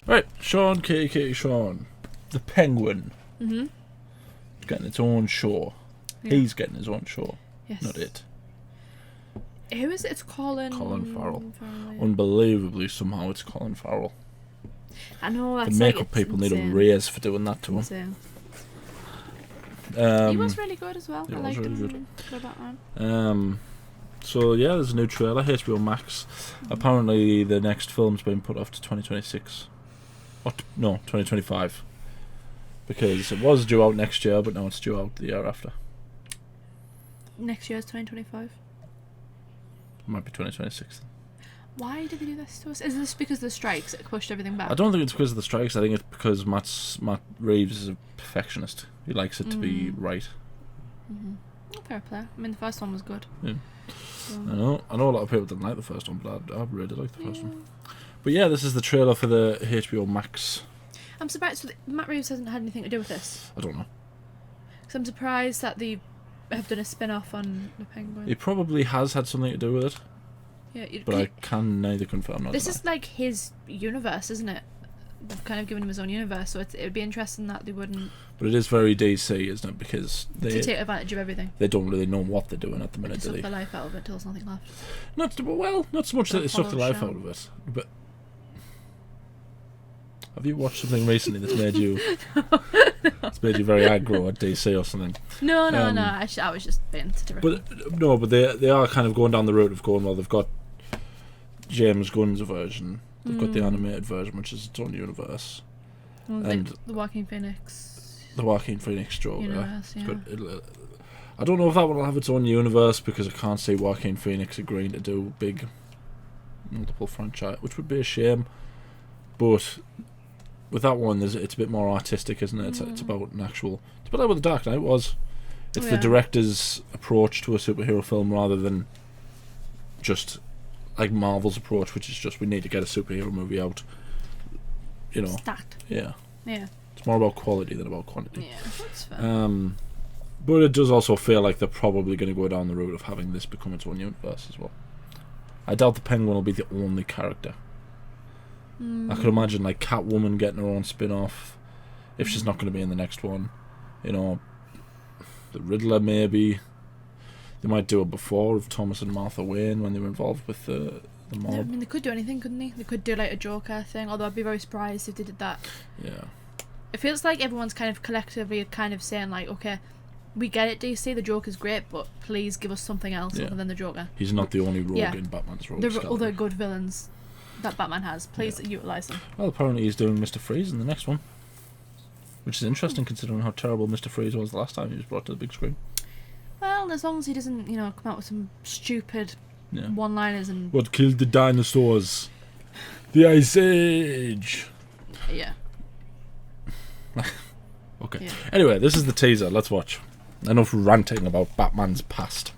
Right, Sean K. Sean, the Penguin, getting its own show. Yeah. He's getting his own show, not it. Who is it? It's Colin Farrell. Unbelievably, somehow it's Colin Farrell. I know, that's the makeup people insane. Need a raise for doing that to him. He was really good as well. I liked him good. For Batman. So yeah, there's a new trailer, HBO Max. Apparently the next film's been put off to 2026. No, 2025. Because it was due out next year, but now it's due out the year after. Next year's 2025. It might be 2026. Why did they do this to us? Is this because of the strikes that pushed everything back? I don't think it's because of the strikes. I think it's because Matt Reeves is a perfectionist. He likes it to be right. Fair play. I mean, the first one was good. Yeah. I know a lot of people didn't like the first one, but I really liked the first one. But yeah, this is the trailer for the HBO Max. I'm surprised Matt Reeves hasn't had anything to do with this. I don't know. Because I'm surprised that they have done a spin-off on the Penguin. He probably has had something to do with it. Yeah, but I can neither confirm nor deny. This is like his universe, isn't it? They've kind of given him his own universe, so it'd be interesting that they wouldn't. But it is very DC, isn't it? Because they take advantage of everything. They don't really know what they're doing at the minute, do they? Suck the life out of it till there's nothing left. Not so much that they suck the life out of it, but have you watched something recently that's made you it's made you very aggro at DC or something? No. I was just being satirical. But they are kind of going down the route of going, well, they've got James Gunn's version, they've got the animated version, which is its own universe, and the Joaquin Phoenix Joker. Universe, yeah. I don't know if that one will have its own universe because I can't see Joaquin Phoenix agreeing to do big multiple franchise, which would be a shame. But with that one, it's a bit more artistic, isn't it? It's about an actual. It's a bit like what The Dark Knight was. It's the director's approach to a superhero film rather than just like Marvel's approach, which is just we need to get a superhero movie out. You know. Stacked. Yeah. Yeah. It's more about quality than about quantity. Yeah, that's fair. But it does also feel like they're probably going to go down the route of having this become its own universe as well. I doubt the Penguin will be the only character. I could imagine like Catwoman getting her own spin-off if she's not going to be in the next one. You know, the Riddler maybe. They might do it before of Thomas and Martha Wayne when they were involved with the mob. Yeah, I mean, they could do anything, couldn't they? They could do like a Joker thing, although I'd be very surprised if they did that. Yeah. It feels like everyone's kind of collectively kind of saying like, okay, we get it, DC, the Joker's great, but please give us something else other than the Joker. He's not the only rogue in Batman's role. There are other good villains that Batman has. Please utilise them. Well, apparently he's doing Mr. Freeze in the next one, which is interesting considering how terrible Mr. Freeze was the last time he was brought to the big screen. Well, as long as he doesn't, come out with some stupid one-liners and... What killed the dinosaurs? The Ice Age! Yeah. Okay. Yeah. Anyway, this is the teaser. Let's watch. Enough ranting about Batman's past.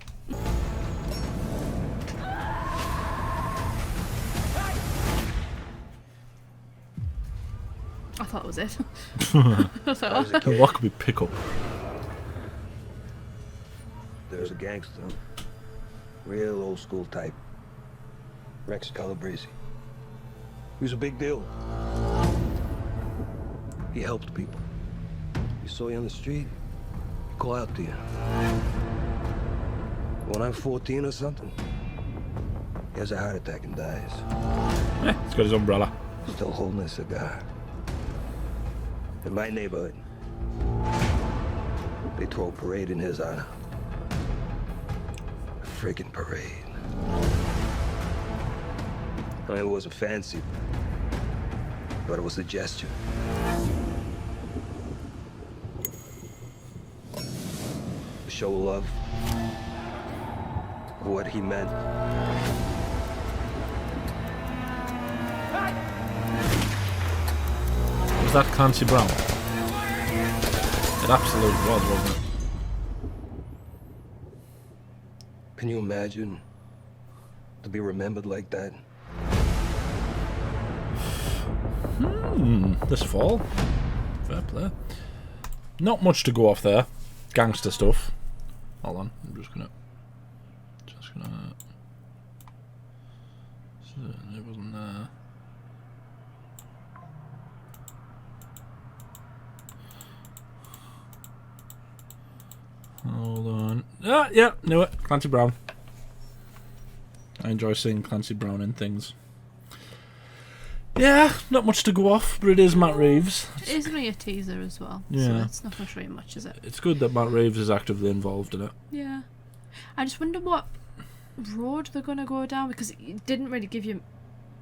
I thought it was it. I was like, oh. What could we pick up? There's a gangster. Real old school type. Rex Calabrese. He was a big deal. He helped people. He saw you on the street, he'd call out to you. When I'm 14 or something, he has a heart attack and dies. He's got his umbrella. Still holding a cigar. In my neighborhood, they throw a parade in his honor. A freaking parade. I mean, it wasn't fancy, but it was a gesture. A show of love. Of what he meant. Was that Clancy Brown? It absolutely was, wasn't it? Can you imagine to be remembered like that? This fall. Fair play. Not much to go off there. Gangster stuff. Hold on, I'm just gonna It wasn't there. Hold on. Ah, yeah, knew it. Clancy Brown. I enjoy seeing Clancy Brown in things. Yeah, not much to go off, but it is Matt Reeves. It is only a teaser as well, so Yeah. it's not going to show you much, is it? It's good that Matt Reeves is actively involved in it. Yeah. I just wonder what road they're going to go down, because it didn't really give you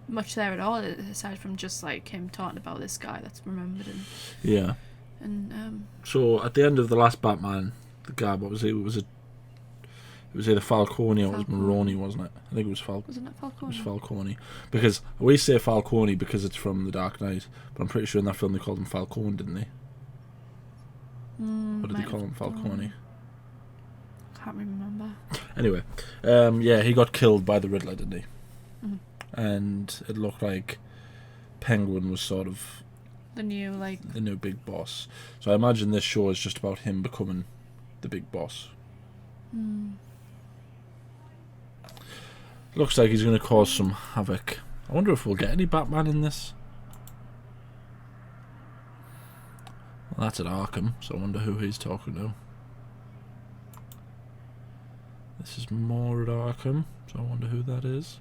much there at all, aside from just like him talking about this guy that's remembered Yeah. and So at the end of the last Batman, the guy, what was he? It was either Falcone or it was Falcone. Maroni, wasn't it? I think it was wasn't it Falcone? It was Falcone. Because we say Falcone because it's from The Dark Knight, but I'm pretty sure in that film they called him Falcone, didn't they? Or did they call him Falcone? Can't remember. Anyway, yeah, he got killed by the Riddler, didn't he? Mhm. And it looked like Penguin was sort of The new big boss. So I imagine this show is just about him becoming the big boss. Looks like he's going to cause some havoc. I wonder if we'll get any Batman in this. Well, that's at Arkham, so I wonder who he's talking to. This is more at Arkham, so I wonder who that is.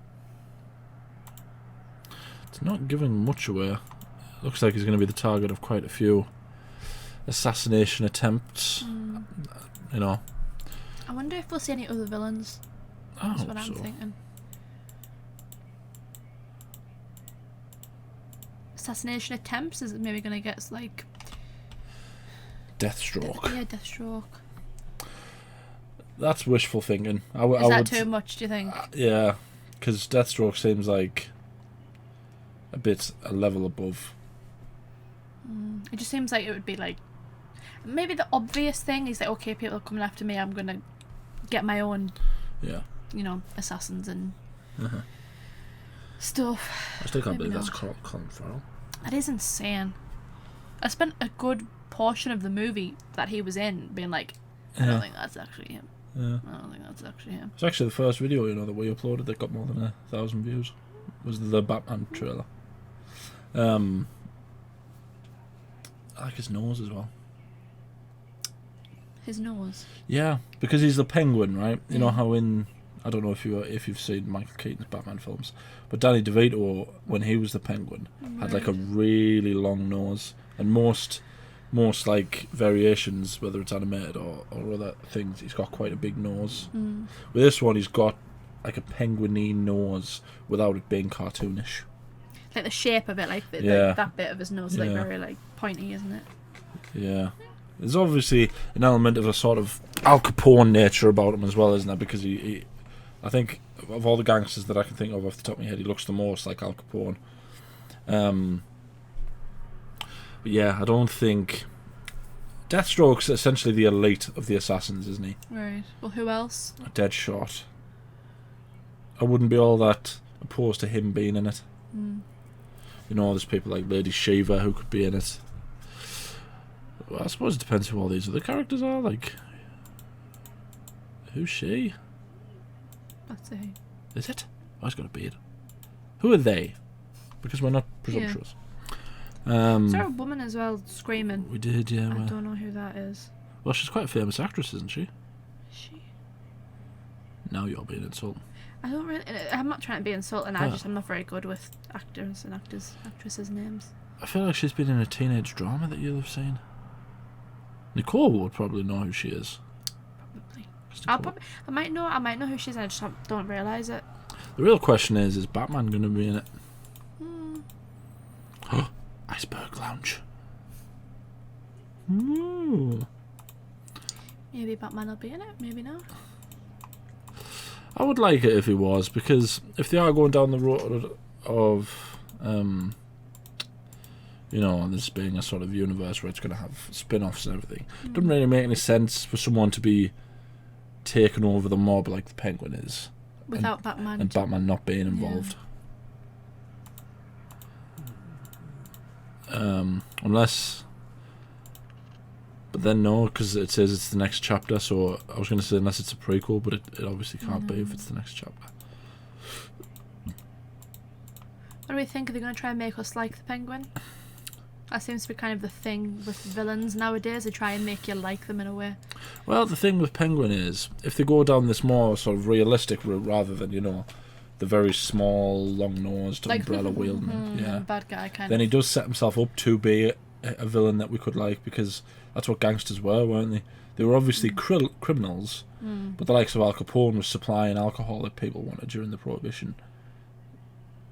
It's not giving much away. Looks like he's going to be the target of quite a few assassination attempts. You know. I wonder if we'll see any other villains. I That's hope what I'm so. thinking. Assassination attempts is maybe going to get like Deathstroke. yeah, Deathstroke. That's wishful thinking. I Is that would, too much? Do you think? yeah, because Deathstroke seems like a level above. It just seems like it would be like maybe the obvious thing is that okay, people are coming after me. I'm going to get my own, Yeah. assassins and stuff. I still can't Maybe believe that's not. Colin Farrell. That is insane. I spent a good portion of the movie that he was in being like, I Yeah. don't think that's actually him. Yeah. I don't think that's actually him. It's actually the first video, that we uploaded that got more than 1,000 views. Was the Batman trailer. I like his nose as well. His nose. Yeah, because he's the Penguin, right? You know Yeah. how I don't know if you've seen Michael Keaton's Batman films, but Danny DeVito, when he was the Penguin, had like a really long nose, and most like variations, whether it's animated or other things, he's got quite a big nose. With this one, he's got like a penguin-y nose without it being cartoonish. Like the shape of it, like Yeah. that bit of his nose, is like Yeah. very like pointy, isn't it? Yeah. There's obviously an element of a sort of Al Capone nature about him as well, isn't there? Because he I think of all the gangsters that I can think of off the top of my head, he looks the most like Al Capone. But yeah, I don't think Deathstroke's essentially the elite of the assassins, isn't he? Right. Well, who else? A dead shot. I wouldn't be all that opposed to him being in it. There's people like Lady Shiva who could be in it. Well, I suppose it depends who all these other characters are. Like, who's she? That's a Is it? Oh, he's got a beard. Who are they? Because we're not presumptuous. Is there a woman as well screaming? We did, yeah. I don't know who that is. Well, she's quite a famous actress, isn't she? Is she? Now you're being insulting. I don't really. I'm not trying to be insulting. Yeah. I'm not very good with actors and actresses' names. I feel like she's been in a teenage drama that you'll have seen. Nicole would probably know who she is. Probably. 'Cause I Nicole- might know who she is. And I just don't realize it. The real question is Batman going to be in it? Hmm. Iceberg Lounge. Ooh. Maybe Batman will be in it. Maybe not. I would like it if he was, because if they are going down the road of, this being a sort of universe where it's going to have spin-offs and everything, it doesn't really make any sense for someone to be taking over the mob like the Penguin is, Without Batman. and Batman not being involved. Unless... But then no, because it says it's the next chapter, so I was going to say unless it's a prequel, but it obviously can't be if it's the next chapter. What do we think? Are they going to try and make us like the Penguin? That seems to be kind of the thing with villains nowadays. They try and make you like them in a way. Well, the thing with Penguin is, if they go down this more sort of realistic route rather than, the very small, long-nosed, Like, umbrella-wielding, bad guy kind then of. he does set himself up to be a villain that we could like, because that's what gangsters were, weren't they? They were obviously criminals, but the likes of Al Capone was supplying alcohol that people wanted during the Prohibition,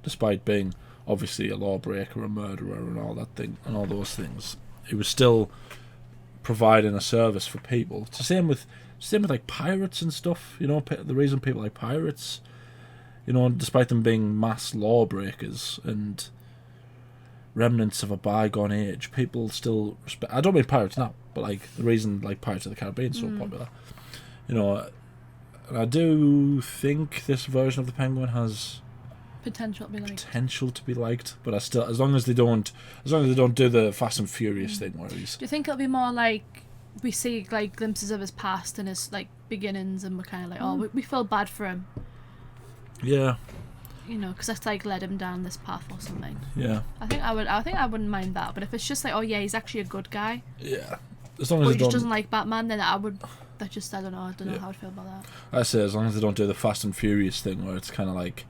despite being obviously a lawbreaker, a murderer, and all that thing, and all those things. He was still providing a service for people. It's the same with like pirates and stuff. The reason people like pirates, despite them being mass lawbreakers and remnants of a bygone age, people still respect. I don't mean pirates now, but like the reason like Pirates of the Caribbean is so popular, and I do think this version of the Penguin has Potential to be liked, but as long as they don't do the Fast and Furious thing where he's. Do you think it'll be more like we see like glimpses of his past and his like beginnings, and we're kind of like, we feel bad for him, Yeah. Because that's like led him down this path or something. Yeah. I think I wouldn't mind that, but if it's just like, oh yeah, he's actually a good guy. Yeah. As long as Or they he just don't. doesn't like Batman, then I don't know. I don't know how I'd feel about that. I say as long as they don't do the Fast and Furious thing where it's kind of like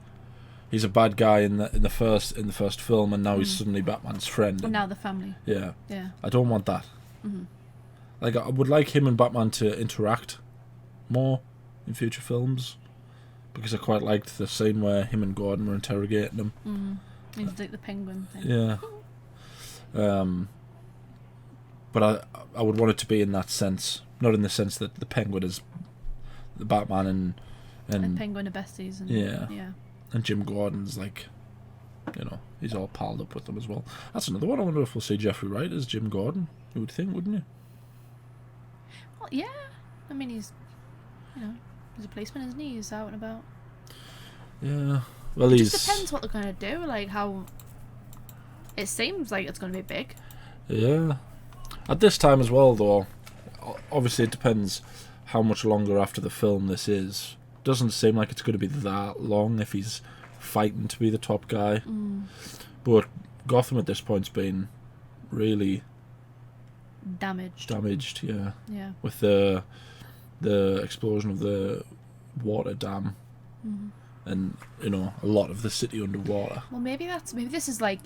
he's a bad guy in the first film, and now he's suddenly Batman's friend. And now the family. Yeah. Yeah. I don't want that. Like, I would like him and Batman to interact more in future films, because I quite liked the scene where him and Gordon were interrogating him. He's like the Penguin thing. Yeah. But I would want it to be in that sense, not in the sense that the Penguin is the Batman And Penguin are besties. And, Yeah. Yeah. and Jim Gordon's like, he's all palled up with them as well. That's another one. I wonder if we'll see Jeffrey Wright as Jim Gordon. You would think, wouldn't you? Well, yeah. I mean, he's a policeman, isn't he? He's out and about. Yeah. Well, It he's. just depends what they're going to do. Like how. It seems like it's going to be big. Yeah. At this time as well, though, obviously it depends how much longer after the film this is. Doesn't seem like it's going to be that long if he's fighting to be the top guy. But Gotham at this point's been really Damaged. Yeah. Yeah. With the explosion of the water dam, and a lot of the city underwater. Well, maybe this is like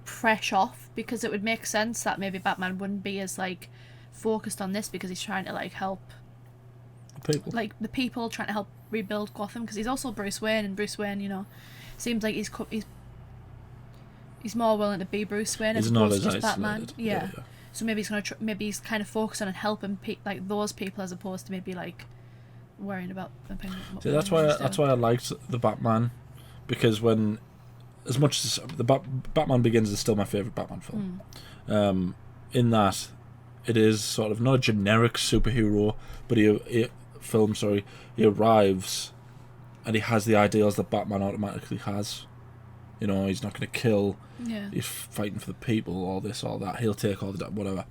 fresh off, because it would make sense that maybe Batman wouldn't be as like focused on this, because he's trying to like help People. like the people, trying to help rebuild Gotham, because he's also Bruce Wayne, and Bruce Wayne, seems like he's more willing to be Bruce Wayne as He's not opposed to as just Batman. isolated. Yeah. So maybe he's maybe he's kind of focusing on helping like those people, as opposed to maybe like worrying about the Penguin. See, that's why I liked the Batman, because when, as much as the Batman Begins is still my favourite Batman film, in that it is sort of not a generic superhero, but he arrives and he has the ideals that Batman automatically has. He's not going to kill. Yeah. He's fighting for the people, all this, all that. He'll take all the whatever.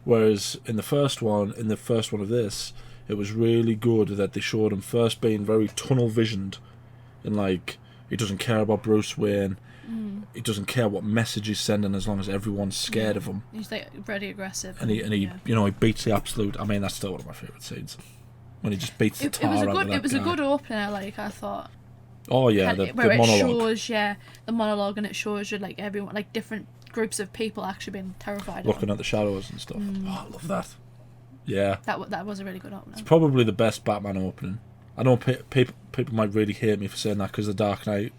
Whereas in the first one of this, it was really good that they showed him first being very tunnel visioned, and like he doesn't care about Bruce Wayne. He doesn't care what message he's sending as long as everyone's scared of him. He's like very aggressive. And he he beats the absolute. I mean, that's still one of my favourite scenes, when he just beats the tar out of that It was a guy. good opener. Like I thought. Oh yeah, the where it monologue. shows the monologue, and it shows you like everyone, like different groups of people actually being terrified. Looking at the shadows and stuff. Oh, I love that. Yeah. That was a really good opener. It's probably the best Batman opening. I know people might really hate me for saying that, because The Dark Knight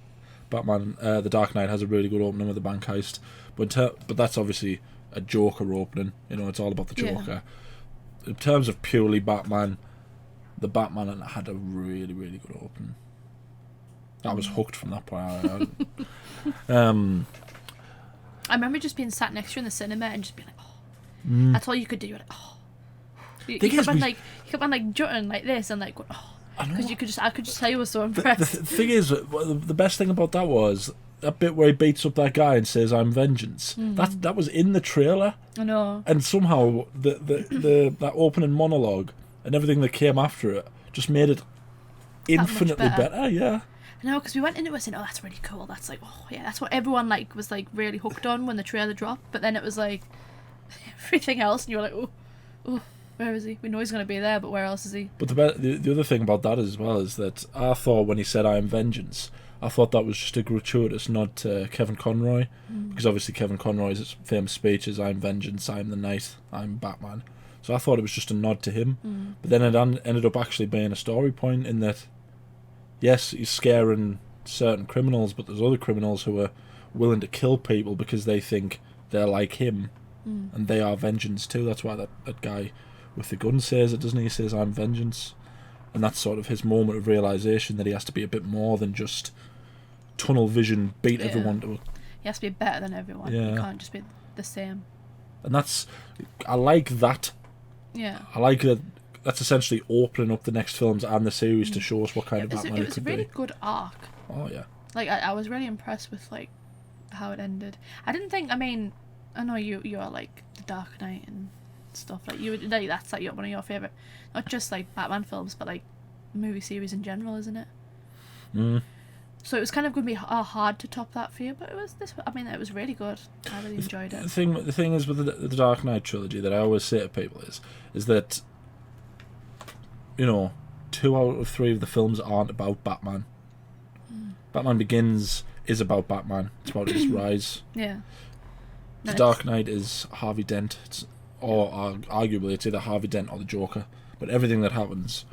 has a really good opening with the bank heist, but that's obviously a Joker opening. It's all about the Joker. In terms of purely Batman, the Batman had a really, really good opening. I was hooked from that point. I remember just being sat next to you in the cinema and just being like, that's all you could do. You're like, You kept on like jutting like this and like going, because I could just tell you were so impressed. The thing is, the best thing about that was that bit where he beats up that guy and says, "I'm vengeance." That was in the trailer. I know. And somehow that opening monologue and everything that came after it just made it infinitely better. Yeah. I know, because we went into it saying, oh, that's really cool. That's like, oh, yeah, that's what everyone like was like really hooked on when the trailer dropped. But then it was like everything else, and you were like, oh, where is he? We know he's going to be there, but where else is he? But the other thing about that as well is that I thought when he said "I am vengeance," I thought that was just a gratuitous nod to Kevin Conroy, because obviously Kevin Conroy's famous speech is "I am vengeance, I am the Knight, I'm Batman." So I thought it was just a nod to him. But then it ended up actually being a story point in that, yes, he's scaring certain criminals, but there's other criminals who are willing to kill people because they think they're like him, and they are vengeance too. That's why that guy with the gun says it, doesn't he? He says, "I'm vengeance." And that's sort of his moment of realisation that he has to be a bit more than just tunnel vision, beat everyone to... He has to be better than everyone. Yeah. He can't just be the same. And I like that. Yeah. I like that. That's essentially opening up the next films and the series to show us what kind of Batman it was could a really be. good arc. Oh, yeah. Like, I was really impressed with, like, how it ended. I didn't think, I mean, I know you are, like, The Dark Knight and stuff. Like, that's, like, one of your favourite, not just, like, Batman films, but, like, movie series in general, isn't it? So it was kind of going to be hard to top that for you, but it was really good. I really enjoyed it. The thing is with the Dark Knight trilogy that I always say to people is that, you know, 2 out of 3 of the films aren't about Batman. Batman Begins is about Batman. It's about his rise. Yeah. The Dark Knight is Harvey Dent, or arguably it's either Harvey Dent or the Joker. But everything that happens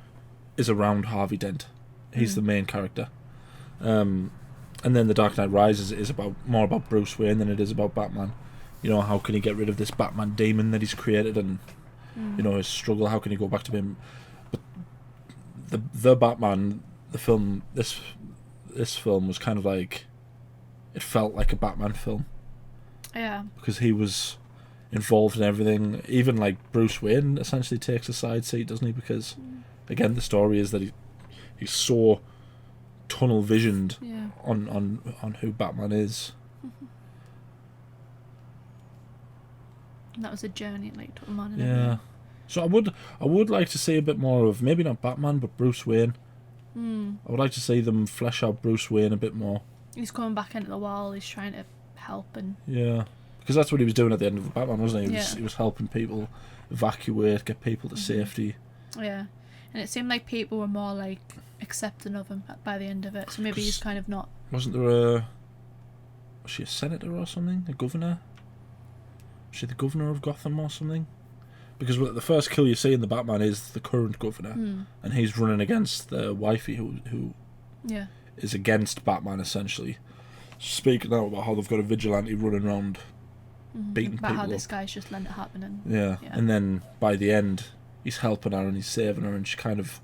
is around Harvey Dent. He's the main character. And then The Dark Knight Rises is more about Bruce Wayne than it is about Batman. You know, how can he get rid of this Batman demon that he's created, and you know, his struggle? How can he go back to him? But the Batman, the film, this film was kind of like, it felt like a Batman film. Yeah. Because he was involved in everything. Even like Bruce Wayne essentially takes a side seat, doesn't he? Because again, the story is that he's so tunnel visioned on who Batman is. And that was a journey it, like, took him on. Yeah. So I would like to see a bit more of, maybe not Batman, but Bruce Wayne. I would like to see them flesh out Bruce Wayne a bit more. He's coming back into the wall. He's trying to help, and because that's what he was doing at the end of Batman, wasn't he? He was helping people evacuate, get people to safety. Yeah, and it seemed like people were more like accepting of him by the end of it. So maybe he's kind of not. Wasn't there was she a senator or something? A governor? Was she the governor of Gotham or something? Because the first kill you see in the Batman is the current governor, and he's running against the wifey who is against Batman, essentially. Speaking out about how they've got a vigilante running around beating about people how this up. guy's just letting it happen. And And then by the end, he's helping her and he's saving her, and she kind of...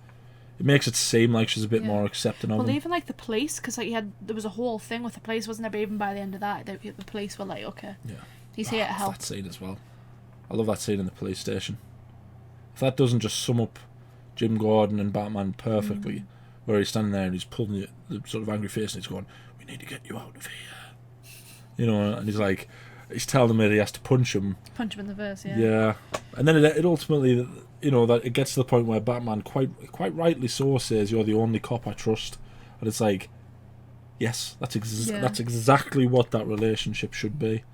It makes it seem like she's a bit more accepting of him. Well, even like the police, because like there was a whole thing with the police, wasn't there? But even by the end of that, the police were like, okay, he's here to help. That scene as well. I love that scene in the police station. If that doesn't just sum up Jim Gordon and Batman perfectly, where he's standing there and he's pulling the sort of angry face and he's going, "We need to get you out of here," you know, and he's telling him that he has to punch him in the face, and then it ultimately, you know, that it gets to the point where Batman quite rightly so says, "You're the only cop I trust," and it's like, yes, that's exactly what that relationship should be.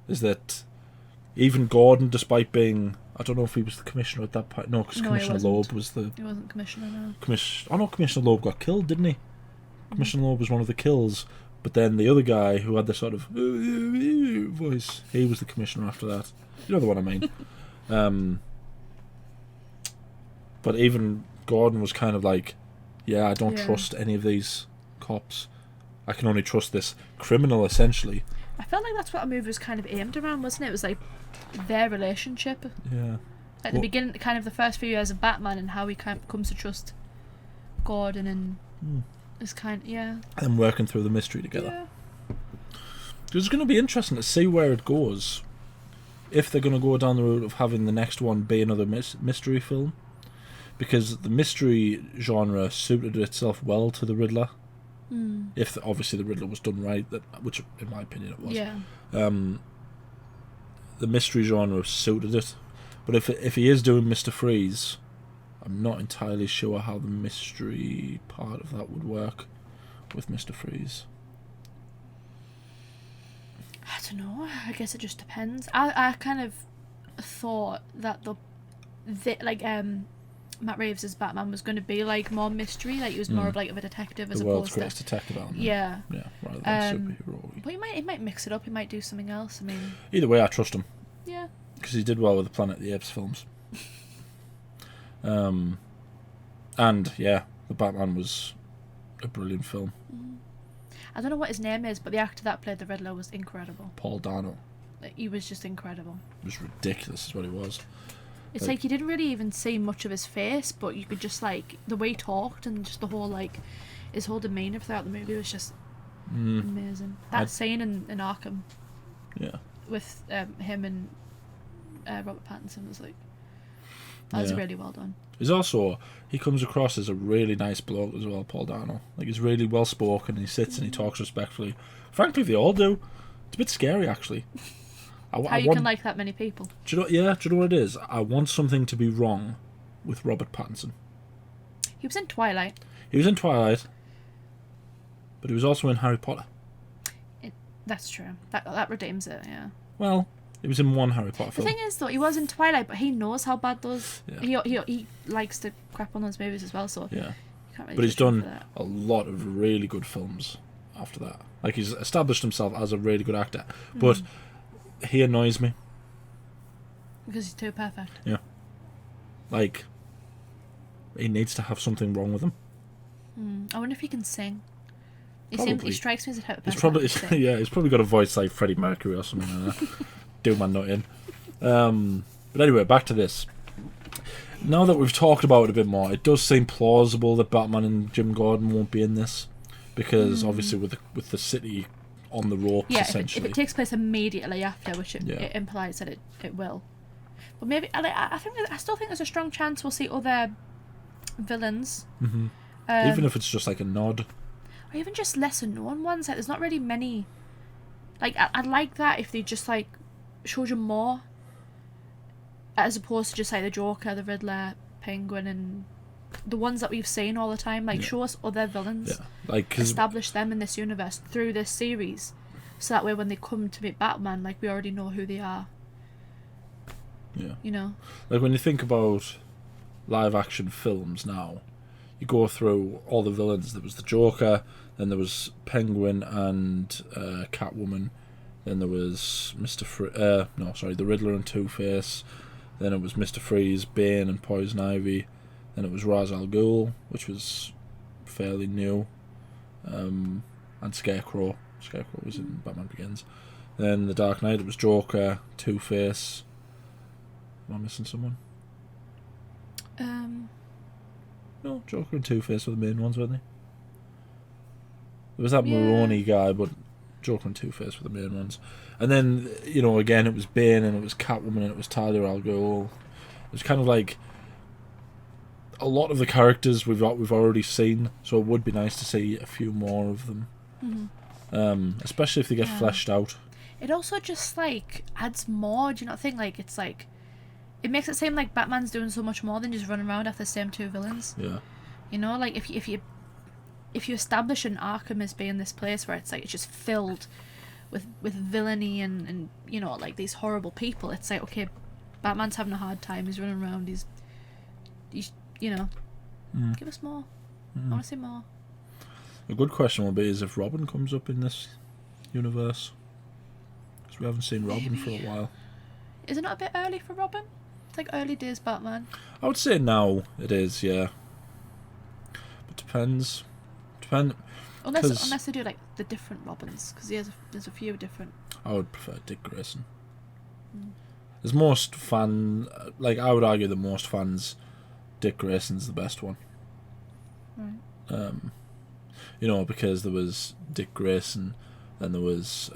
Is that even Gordon, despite being, I don't know if he was the commissioner at that point. No, because Commissioner Loeb was the... He wasn't commissioner, no. Commissioner Loeb got killed, didn't he? Commissioner Loeb was one of the kills, but then the other guy who had the sort of voice, he was the commissioner after that. You know the one I mean. But even Gordon was kind of like, I don't trust any of these cops. I can only trust this criminal, essentially. I felt like that's what a movie was kind of aimed around, wasn't it? It was like their relationship. Yeah. At the beginning, kind of the first few years of Batman, and how he kind of comes to trust Gordon, and is kind of, and working through the mystery together. It's going to be interesting to see where it goes. If they're going to go down the route of having the next one be another mystery film, because the mystery genre suited itself well to the Riddler. If obviously the Riddler was done right, which in my opinion it was. The mystery genre suited it, but if he is doing Mr. Freeze, I'm not entirely sure how the mystery part of that would work. with Mr. Freeze? I don't know. I guess it just depends. I kind of thought that Matt Reeves' Batman was going to be like more mystery, like he was more of like of a detective as The world's opposed to greatest detective element. yeah. Rather than superhero. But he might mix it up. He might do something else. I mean, Either way, I trust him yeah. because he did well with the Planet of the Apes films. And yeah, the Batman was a brilliant film. I don't know what his name is, but the actor that played the Riddler was incredible. Paul Dano. Like, he was just incredible. It was ridiculous, is what he was. It's like you didn't really even see much of his face, but you could just like the way he talked and just the whole like his whole demeanor throughout the movie was just amazing. That scene in Arkham, yeah, with him and Robert Pattinson was like that was really well done. He comes across as a really nice bloke as well, Paul Dano. Like he's really well spoken. He sits and he talks respectfully. Frankly, they all do. It's a bit scary actually. How you can like that many people? Do you know what it is? I want something to be wrong with Robert Pattinson. He was in Twilight. But he was also in Harry Potter. That's true. That redeems it. Yeah. Well, he was in one Harry Potter film. The thing is, though, he was in Twilight, but he knows how bad those. Yeah. He likes to crap on those movies as well. So yeah. You can't really but he's judge him done for that. a lot of really good films after that. Like he's established himself as a really good actor. But he annoys me. Because he's too perfect. Yeah. Like, he needs to have something wrong with him. I wonder if he can sing. He strikes me as a type of person. He's probably got a voice like Freddie Mercury or something like that. Do my nut in. But anyway, back to this. Now that we've talked about it a bit more, it does seem plausible that Batman and Jim Gordon won't be in this. Because obviously with the city on the ropes, essentially. If it takes place immediately after, which it implies that it will. But maybe I still think there's a strong chance we'll see other villains. Mm-hmm. Even if it's just like a nod, or even just lesser known ones. Like there's not really many. Like I'd like that if they just like showed you more, as opposed to just like the Joker, the Riddler, Penguin, and the ones that we've seen all the time. Like show us other villains. Yeah, like establish them in this universe through this series, so that way when they come to meet Batman, like we already know who they are. Yeah. You know? Like when you think about live action films now, you go through all the villains. There was the Joker, then there was Penguin and Catwoman, then there was the Riddler and Two-Face, then it was Mr. Freeze, Bane and Poison Ivy, then it was Ra's al Ghul, which was fairly new, and Scarecrow. Scarecrow was in Batman Begins. Then The Dark Knight, it was Joker, Two-Face. Am I missing someone? No, Joker and Two-Face were the main ones, weren't they? There was that Maroni guy, but Joker and Two-Face were the main ones. And then, again, it was Bane and it was Catwoman and it was Talia al Ghul. It was kind of like a lot of the characters we've already seen, so it would be nice to see a few more of them. Mm-hmm. Especially if they get fleshed out. It also just like adds more. Do you not think it's like it makes it seem like Batman's doing so much more than just running around after the same two villains. Yeah. Like if you establish an Arkham as being this place where it's like it's just filled with villainy and like these horrible people, it's like, okay, Batman's having a hard time, he's running around, he's give us more. I want to see more. A good question will be is if Robin comes up in this universe, because we haven't seen Robin for a while. Is it not a bit early for Robin? It's like early days Batman. I would say now it is, yeah. But depends. Unless they do like the different Robins, because there's a few different. I would prefer Dick Grayson. As most fan, I would argue that most fans, Dick Grayson's the best one. Right. Because there was Dick Grayson, then there was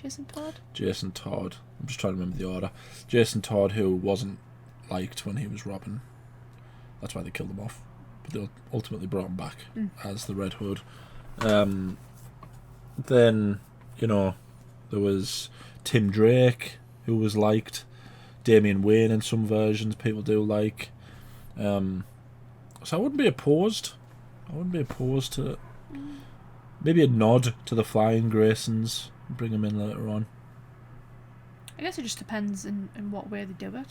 Jason Todd. I'm just trying to remember the order. Jason Todd, who wasn't liked when he was Robin. That's why they killed him off. But they ultimately brought him back as the Red Hood. Then, there was Tim Drake, who was liked. Damian Wayne in some versions people do like. So I wouldn't be opposed. I wouldn't be opposed to maybe a nod to the Flying Graysons. Bring them in later on. I guess it just depends in what way they do it.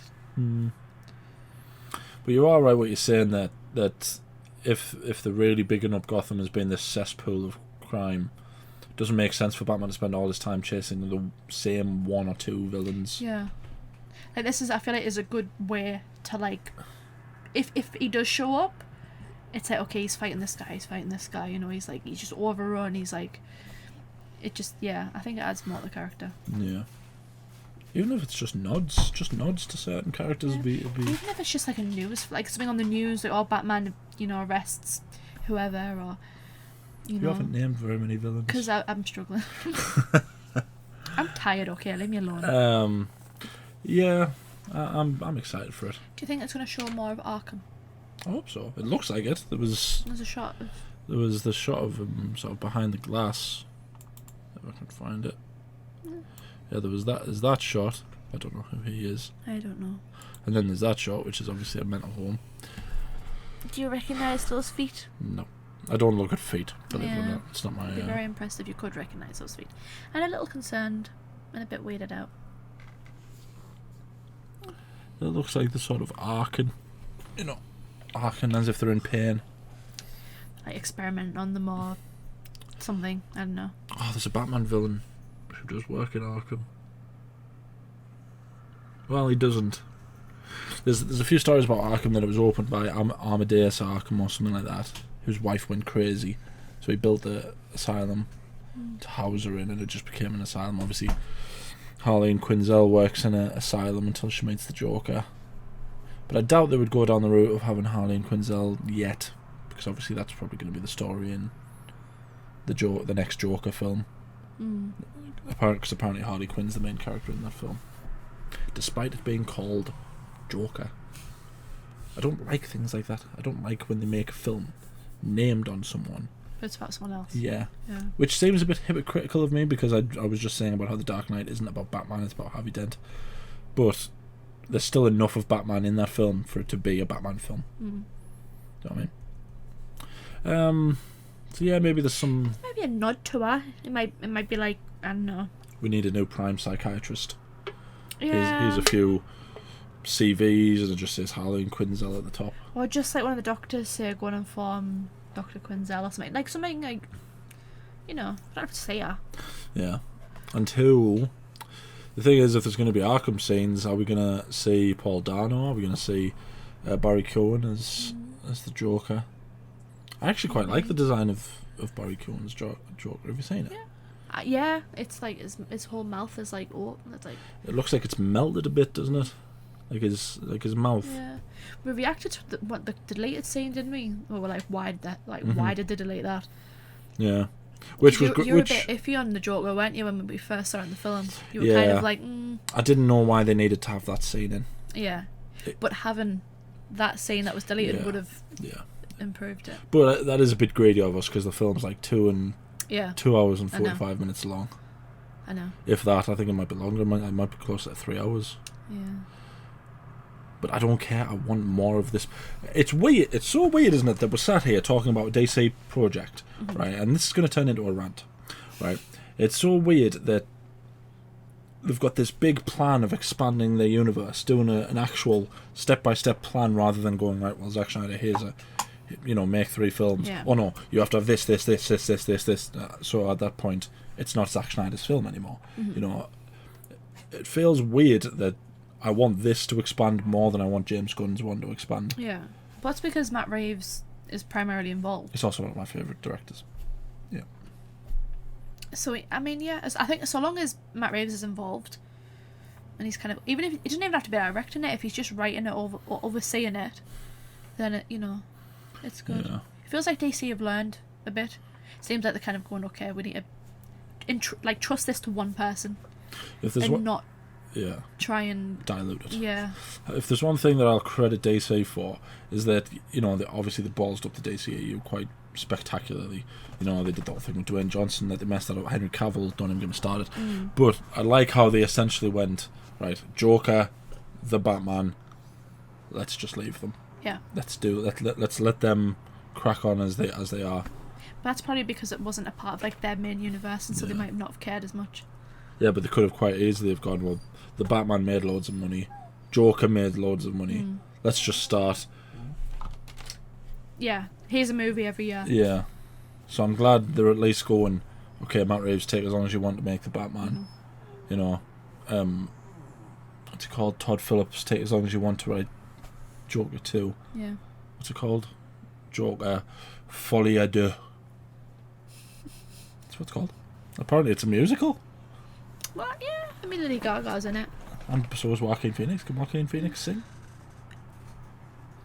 But you are right what you're saying that if they're really bigging up Gotham as being this cesspool of crime, it doesn't make sense for Batman to spend all his time chasing the same one or two villains. Yeah. Like this is, I feel like, is a good way to like, if he does show up, it's like, okay, he's fighting this guy, you know, he's just overrun, he's like, it just, yeah, I think it adds more to the character. Yeah. Even if it's just nods to certain characters, it'd be... Even if it's just like a news, like something on the news, like, oh, Batman, you know, arrests whoever, or, you know. You haven't named very many villains. Because I'm struggling. I'm tired, okay, leave me alone. Yeah, I'm excited for it. Do you think it's going to show more of Arkham? I hope so. It looks like it. There's a shot of... There was the shot of him sort of behind the glass. If I can find it. Yeah, there's that shot. I don't know who he is. I don't know. And then there's that shot, which is obviously a mental home. Do you recognise those feet? No. I don't look at feet, believe it or not. It's not my... I'd be very impressed if you could recognise those feet. And a little concerned and a bit weirded out. It looks like the sort of arcing. You know, arcing as if they're in pain. Like experimenting on them or something. I don't know. Oh, there's a Batman villain who does work in Arkham. Well, he doesn't. There's a few stories about Arkham that it was opened by Amadeus Arkham or something like that, whose wife went crazy, so he built the asylum to house her in, and it just became an asylum. Obviously, Harleen Quinzel works in an asylum until she meets the Joker, but I doubt they would go down the route of having Harleen Quinzel yet, because obviously that's probably going to be the story in the next Joker film. Because apparently Harley Quinn's the main character in that film, despite it being called Joker. I don't like things like that. I don't like when they make a film named on someone, but it's about someone else. Yeah. Which seems a bit hypocritical of me, because I was just saying about how The Dark Knight isn't about Batman, it's about Harvey Dent. But there's still enough of Batman in that film for it to be a Batman film. Do you know what I mean? So yeah, maybe there's some... Maybe a nod to her. It might be like, I don't know. We need a new prime psychiatrist. Yeah. Here's a few CVs, and it just says Harleen Quinzel at the top. Or just like one of the doctors say, go and inform Dr. Quinzel or something. Like something like, you know, I don't have to say her. Yeah. And who... The thing is, if there's going to be Arkham scenes, are we going to see Paul Dano? Are we going to see Barry Keoghan as the Joker? I actually quite like the design of Barry Keoghan's Joker. Have you seen it? Yeah. Yeah, it's like his whole mouth is like, oh, it's like... It looks like it's melted a bit, doesn't it? Like his mouth. Yeah. We reacted to the deleted scene, didn't we? We were like, why did they delete that? Yeah. Which was great. You were a bit iffy on the Joker, weren't you, when we first saw it in the film? You were kind of like, I didn't know why they needed to have that scene in. Yeah. But having that scene that was deleted would have improved it. But that is a bit greedy of us, because the film's like 2 hours and 45 minutes long. I know. If that, I think it might be longer. It might be closer to 3 hours. Yeah. But I don't care. I want more of this. It's weird. It's so weird, isn't it, that we're sat here talking about a DC project, right? And this is going to turn into a rant, right? It's so weird that they've got this big plan of expanding their universe, doing an actual step-by-step plan, rather than going, right, well, Zack Snyder, here's make 3 films. Yeah. Oh no, you have to have this. So at that point, it's not Zack Snyder's film anymore. It feels weird that I want this to expand more than I want James Gunn's one to expand. Yeah. But that's because Matt Reeves is primarily involved. He's also one of my favourite directors. Yeah. So, I mean, yeah, I think so long as Matt Reeves is involved, and he's kind of, even if he doesn't even have to be directing it, if he's just writing it or overseeing it, then it, it's good. Yeah. It feels like DC have learned a bit. It seems like they're kind of going, okay, we need to trust this to one person, if there's not try and dilute it. Yeah. If there's one thing that I'll credit DC for, is that obviously they ballsed up the DCEU quite spectacularly. They did the whole thing with Dwayne Johnson, that they messed that up. Henry Cavill, don't even get me started. But I like how they essentially went, right, Joker, the Batman, let's just leave them. Yeah. Let's let them crack on as they are. But that's probably because it wasn't a part of like their main universe, and so they might not have cared as much. Yeah, but they could have quite easily have gone, well, the Batman made loads of money, Joker made loads of money. Let's just start. Yeah, here's a movie every year. Yeah. So I'm glad they're at least going, okay, Matt Reeves, take as long as you want to make the Batman. You know, what's it called? Todd Phillips, take as long as you want to write Joker 2. Yeah. What's it called? Joker Folie à Deux. That's what it's called. Apparently it's a musical. Well, yeah, I mean Lady Gaga's in it. And so is Joaquin Phoenix. Can Joaquin Phoenix sing?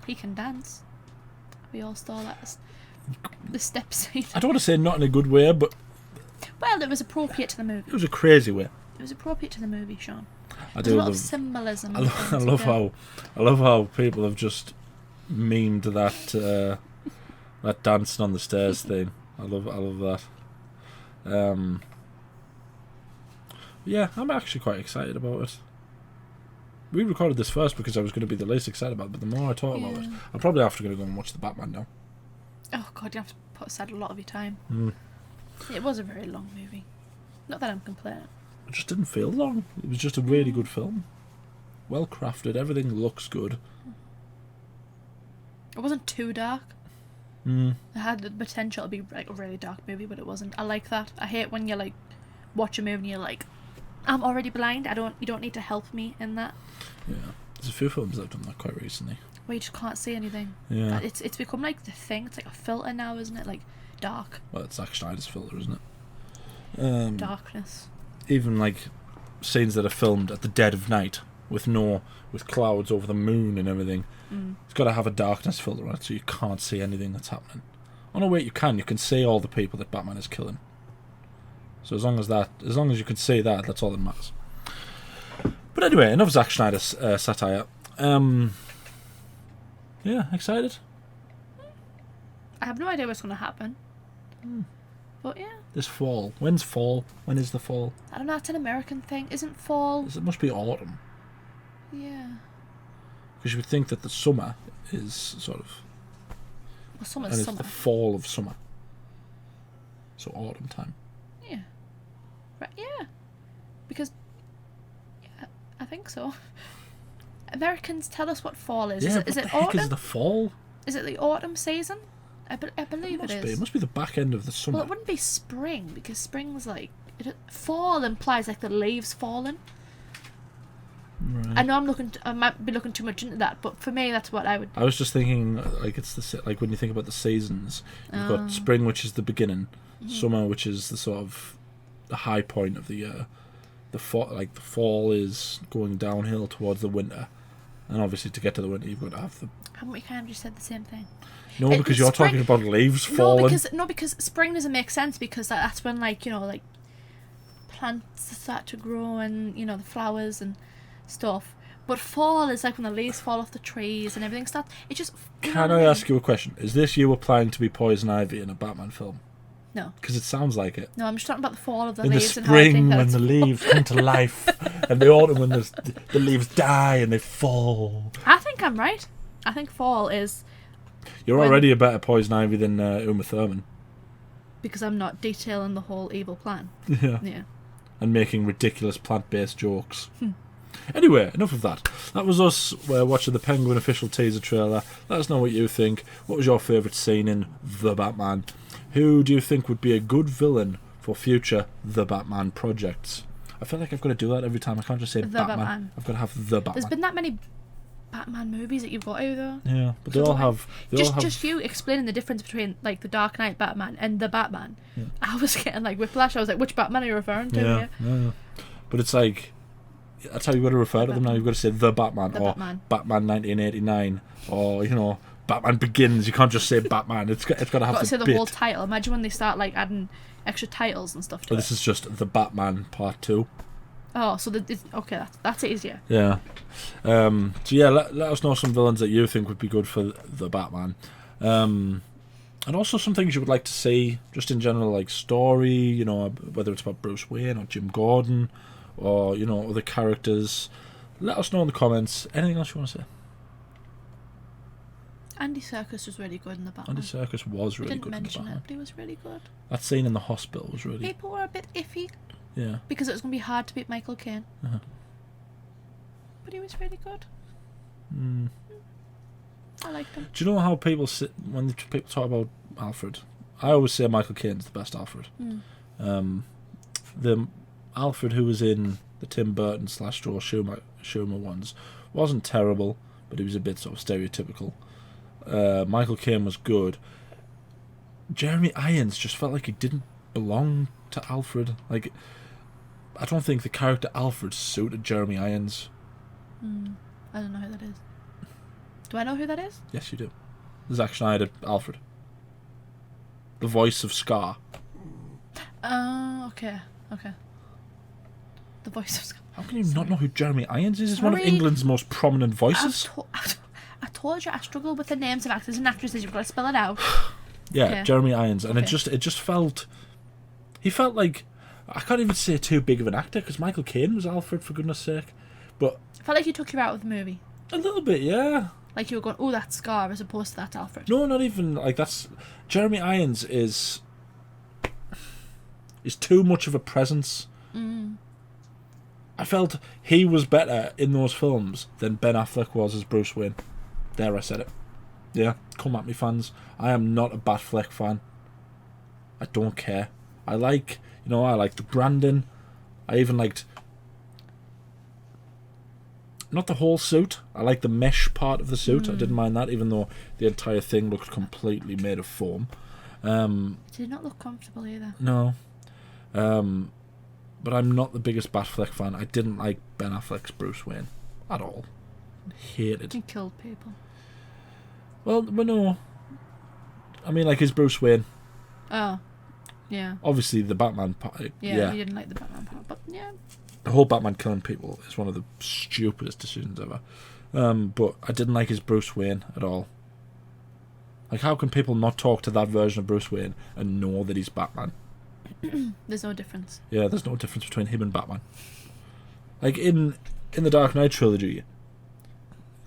He can dance. We all saw that. The step scene. I don't want to say not in a good way, but... Well, it was appropriate to the movie. It was a crazy way. It was appropriate to the movie, Sean. I There's a lot of symbolism. I love how people have just memed that that dancing on the stairs thing. I love that. Yeah, I'm actually quite excited about it. We recorded this first because I was going to be the least excited about it, but the more I talk about it, I'm probably after going to go and watch the Batman now. Oh god, you have to put aside a lot of your time. Mm. It was a very long movie. Not that I'm complaining. It just didn't feel long. It was just a really good film. Well crafted, everything looks good. It wasn't too dark. Mm. It had the potential to be like a really dark movie, but it wasn't. I like that. I hate when you like watch a movie and you're like, I'm already blind. You don't need to help me in that. Yeah, there's a few films that have done that quite recently. Where you just can't see anything. Yeah. It's become like the thing. It's like a filter now, isn't it? Like dark. Well, it's Zack Snyder's filter, isn't it? Darkness. Even like scenes that are filmed at the dead of night with clouds over the moon and everything. It's got to have a darkness filter on it so you can't see anything that's happening. Oh no, wait, you can see all the people that Batman is killing. So as long as you can see that, that's all that matters. But anyway, enough Zack Snyder satire. Yeah, excited? I have no idea what's going to happen. But yeah. This fall. When's fall? When is the fall? I don't know, it's an American thing. Isn't fall... It must be autumn. Yeah. Because you would think that the summer is sort of... Well, summer's and it's summer. the fall of summer. So autumn time. Yeah. Right, yeah. Because... Yeah, I think so. Americans tell us what fall is. Yeah, Is it what the heck autumn? is the fall? Is it the autumn season? I believe it is. It must be the back end of the summer. Well, it wouldn't be spring, because spring's like... fall implies like the leaves falling. Right. I know I might be looking too much into that, but for me that's what I would... I was just thinking, like it's like when you think about the seasons, you've got spring, which is the beginning, summer, which is the sort of the high point of the year. The fall is going downhill towards the winter, and obviously to get to the winter, you've got to have the... Haven't we kind of just said the same thing? No, because you're talking about leaves falling. No, because spring doesn't make sense, because that's when like plants start to grow and the flowers and stuff. But fall is like when the leaves fall off the trees and everything starts. It just... Can I ask you a question? Is this you applying to be Poison Ivy in a Batman film? No. Because it sounds like it. No, I'm just talking about the fall of the in leaves. The and how I think spring that when the leaves come to life, and the autumn when the leaves die and they fall. I think I'm right. I think fall is... You're already a better Poison Ivy than Uma Thurman. Because I'm not detailing the whole evil plan. Yeah. Yeah. And making ridiculous plant-based jokes. Anyway, enough of that. That was us watching the Penguin official teaser trailer. Let us know what you think. What was your favourite scene in The Batman? Who do you think would be a good villain for future The Batman projects? I feel like I've got to do that every time. I can't just say Batman. I've got to have The Batman. There's been that many Batman movies that you've got to, though. Yeah, but they all have... Just you explaining the difference between like the Dark Knight Batman and the Batman. Yeah. I was getting like whiplash. I was like, which Batman are you referring to? Yeah. But it's like... That's how you've got to refer to them now. You've got to say The Batman or Batman 1989 or, Batman Begins. You can't just say Batman. It's got to have the bit. Got to say the whole title. Imagine when they start like adding extra titles and stuff to it. This is just The Batman Part 2. Oh, so okay, that's easier. Yeah. So yeah, let us know some villains that you think would be good for The Batman. And also some things you would like to see, just in general, like story, whether it's about Bruce Wayne or Jim Gordon, or other characters. Let us know in the comments. Anything else you want to say? Andy Serkis was really good in the Batman. Andy Serkis was We really didn't good in the mention Batman. it, but he was really good. That scene in the hospital was really... People were a bit iffy Yeah. because it was going to be hard to beat Michael Caine. Uh-huh. But he was really good. Mm. I liked him. Do you know how people when people talk about Alfred? I always say Michael Caine's the best Alfred. The Alfred who was in the Tim Burton / Joel Schumer ones wasn't terrible, but he was a bit sort of stereotypical. Michael Caine was good. Jeremy Irons just felt like he didn't belong to Alfred. Like, I don't think the character Alfred suited Jeremy Irons. I don't know who that is. Do I know who that is? Yes, you do. Zack Schneider, Alfred. The voice of Scar. Oh, okay. The voice of Scar. How can you not know who Jeremy Irons is? He's one of England's most prominent voices. I told you I struggle with the names of actors and actresses. You've got to spell it out. Yeah, Okay. Jeremy Irons, and Okay. it just felt. He felt like, I can't even say too big of an actor because Michael Caine was Alfred, for goodness sake, but I felt like he took you out of the movie. a little bit, yeah. Like you were going, oh, that's Scar, as opposed to that's Alfred. No, not even like that's. Jeremy Irons is too much of a presence. I felt he was better in those films than Ben Affleck was as Bruce Wayne. There, I said it. Yeah, come at me, fans. I am not a Batfleck fan. I don't care. I liked the branding. I even liked not the whole suit. I liked the mesh part of the suit. I didn't mind that, even though the entire thing looked completely made of foam. Did not look comfortable either. No. But I'm not the biggest Batfleck fan. I didn't like Ben Affleck's Bruce Wayne at all. Hated. He killed people. Well, no. I mean, like his Bruce Wayne. Oh, yeah. Obviously, the Batman part. Yeah, he didn't like the Batman part, but yeah. The whole Batman killing people is one of the stupidest decisions ever. But I didn't like his Bruce Wayne at all. Like, how can people not talk to that version of Bruce Wayne and know that he's Batman? There's no difference. Yeah, there's no difference between him and Batman. Like, in the Dark Knight trilogy,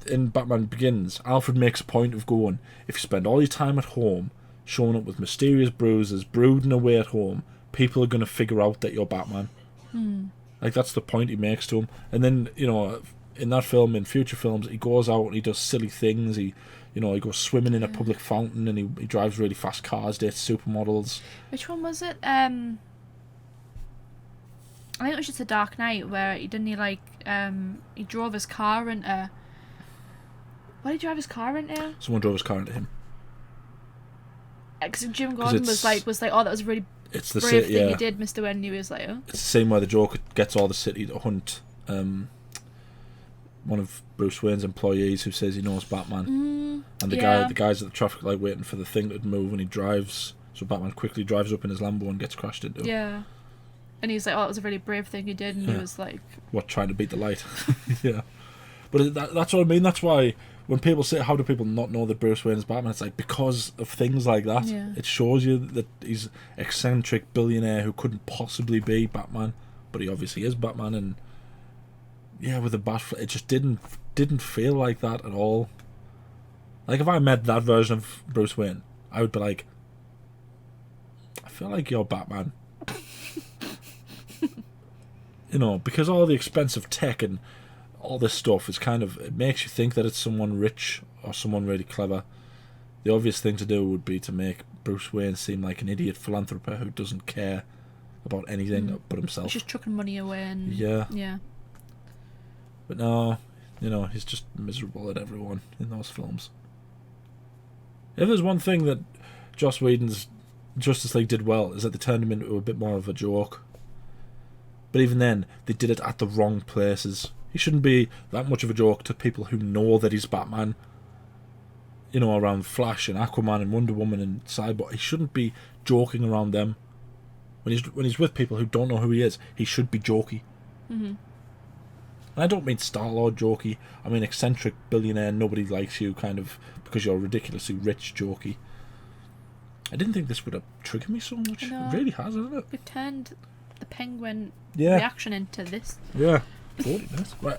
in Batman Begins, Alfred makes a point of going, if you spend all your time at home, showing up with mysterious bruises, brooding away at home, people are going to figure out that you're Batman. Like, that's the point he makes to him. And then, in that film, in future films, he goes out and he does silly things. He goes swimming in a public fountain, and he drives really fast cars, dates supermodels. Which one was it? I think it was just The Dark Knight, where he drove his car into... What did he drive his car into? Someone drove his car into him. Because Jim Gordon was like, oh, that was a really It's the brave city, thing yeah. you did, Mr. When he was like, oh. It's the same where the Joker gets all the city to hunt one of Bruce Wayne's employees who says he knows Batman. And the guys at the traffic light waiting for the thing to move, and he drives. So Batman quickly drives up in his Lambo and gets crashed into. Yeah. And he's like, oh, it was a really brave thing he did, and he was like... What, trying to beat the light? Yeah. But that's what I mean. That's why when people say, how do people not know that Bruce Wayne is Batman? It's like, because of things like that. Yeah. It shows you that he's eccentric billionaire who couldn't possibly be Batman, but he obviously is Batman. And yeah, with the Batfleck, it just didn't feel like that at all. Like, if I met that version of Bruce Wayne, I would be like, I feel like you're Batman. Because all the expensive tech and all this stuff is it makes you think that it's someone rich or someone really clever. The obvious thing to do would be to make Bruce Wayne seem like an idiot philanthropist who doesn't care about anything but himself. He's just chucking money away and... Yeah. But no, he's just miserable at everyone in those films. If there's one thing that Joss Whedon's Justice League did well, is that they turned him into a bit more of a joke. But even then, they did it at the wrong places. He shouldn't be that much of a joke to people who know that he's Batman. Around Flash and Aquaman and Wonder Woman and Cyborg. He shouldn't be joking around them. When he's with people who don't know who he is, he should be jokey. And I don't mean Star-Lord jokey. I mean eccentric billionaire, nobody likes you kind of because you're ridiculously rich jokey. I didn't think this would have triggered me so much. It really has, hasn't it? We've turned the Penguin Yeah. reaction into this. Yeah. 40 minutes. Right.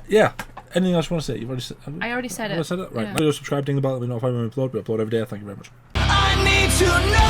Yeah. Anything else you want to say? You've already said. I already said Have I it. said it? Right. Yeah. Now you're subscribed, ding the bell, let me notify when we upload. We upload every day. Thank you very much. I need to know.